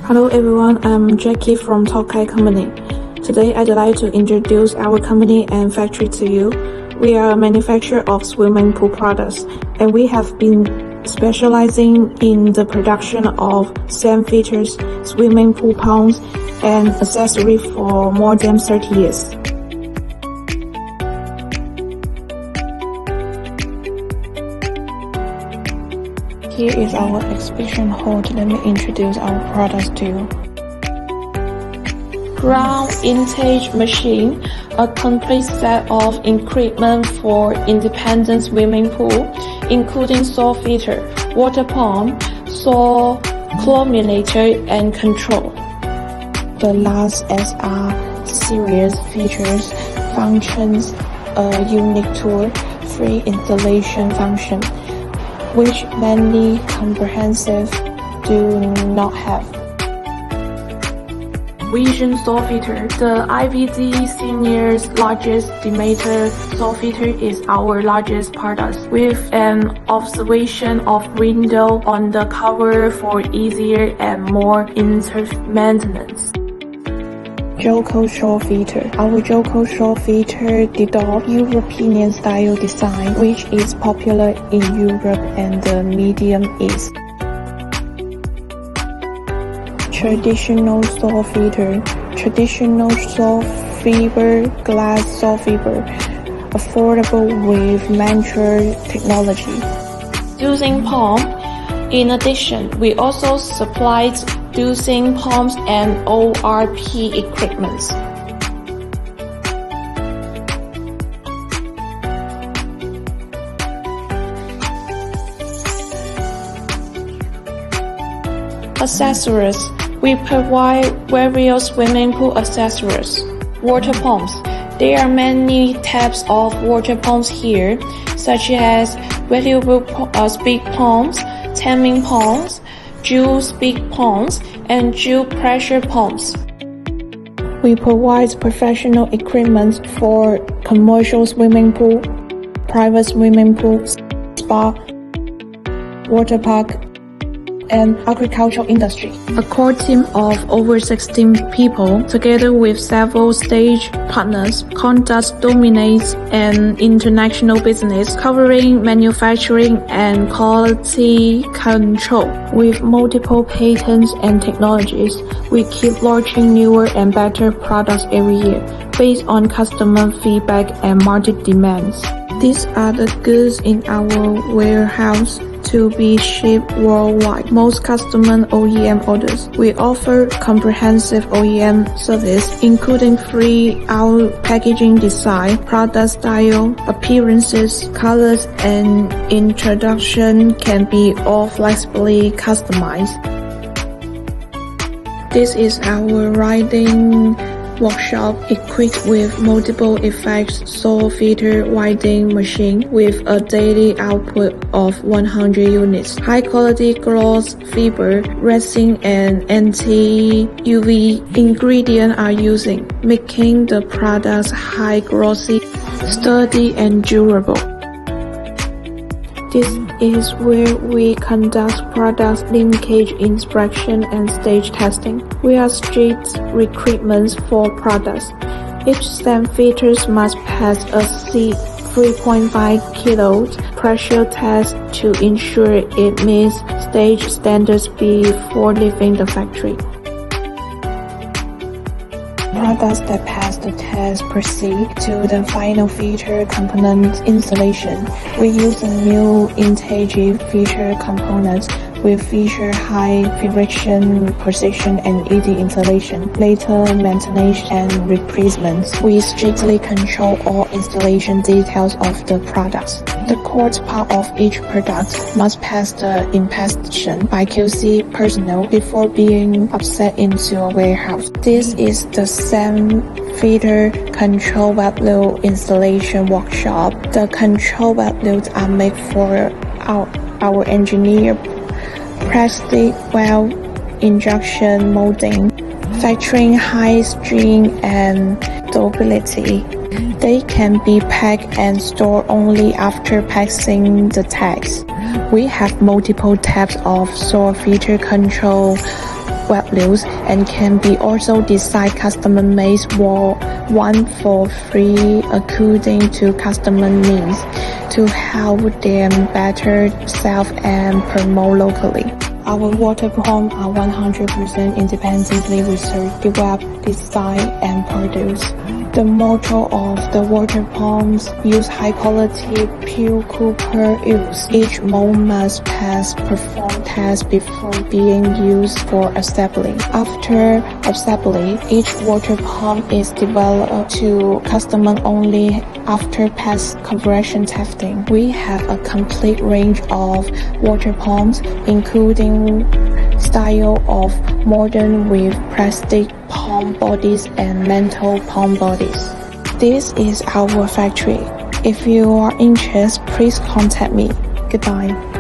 Hello everyone, I'm Jackie from Topguy Company. Today I'd like to introduce our company and factory to you. We are a manufacturer of swimming pool products, and we have been specializing in the production of sand filters, swimming pool pumps, and accessories for more than 30 years. Here is our exhibition hall. Let me introduce our products to you. Ground intake machine, a complete set of equipment for independent swimming pool, including saw filter, water pump, saw chlominator, and control. The last SR series features functions a unique tool, free installation function, which many comprehensive do not have. Vision saw filter. The IVD Senior's largest diameter saw filter is our largest product, with an observation of window on the cover for easier and more maintenance. Joko saw filter. Our Joko saw filter developed European style design, which is popular in Europe and the Middle East. Traditional saw filter. Traditional saw fiber, glass saw fiber, affordable with mature technology. Using pump. In addition, we also supplied dosing pumps and ORP equipment. Accessories. We provide various swimming pool accessories. Water pumps. There are many types of water pumps here, such as variable speed pumps, timing pumps, dual speed pumps, and dual pressure pumps. We provide professional equipment for commercial swimming pool, private swimming pool, spa, water park, and agricultural industry. A core team of over 16 people, together with several stage partners, conduct dominates an international business covering manufacturing and quality control. With multiple patents and technologies, we keep launching newer and better products every year, based on customer feedback and market demands. These are the goods in our warehouse to be shipped worldwide. Most customer OEM orders. We offer comprehensive OEM service, including free out packaging design, product style, appearances, colors, and introduction can be all flexibly customized. This is our riding workshop equipped with multiple effects saw filter winding machine with a daily output of 100 units. High quality gloss fiber, resin, and anti-UV ingredients are using, making the products high glossy, sturdy, and durable. This is where we conduct product linkage inspection and stage testing. We are strict requirements for products. Each sand filters must pass a 3.5 kilo pressure test to ensure it meets stage standards before leaving the factory. Products that pass the test proceed to the final filter component installation. We use a new intake filter component with feature high filtration precision and easy installation, later maintenance and replacements. We strictly control all installation details of the products. The core part of each product must pass the inspection by QC personnel before being upset into a warehouse. This is the sand filter control valve installation workshop. The control valves are made for our engineer plastic valve injection molding, featuring high strain and durability. They can be packed and stored only after passing the test. We have multiple types of saw filter control wet loops and can be also design custom-made one for free according to customer needs to help them better sell and promote locally. Our water pumps are 100% independently researched, developed, designed, and produced. The motto of the water pumps use high-quality, pure copper use. Each mold must pass perform tests before being used for assembly. After assembly, each water pump is developed to customer only after past calibration testing. We have a complete range of water pumps, including style of modern with plastic pump bodies and metal pump bodies. This is our factory. If you are interested, please contact me. Goodbye.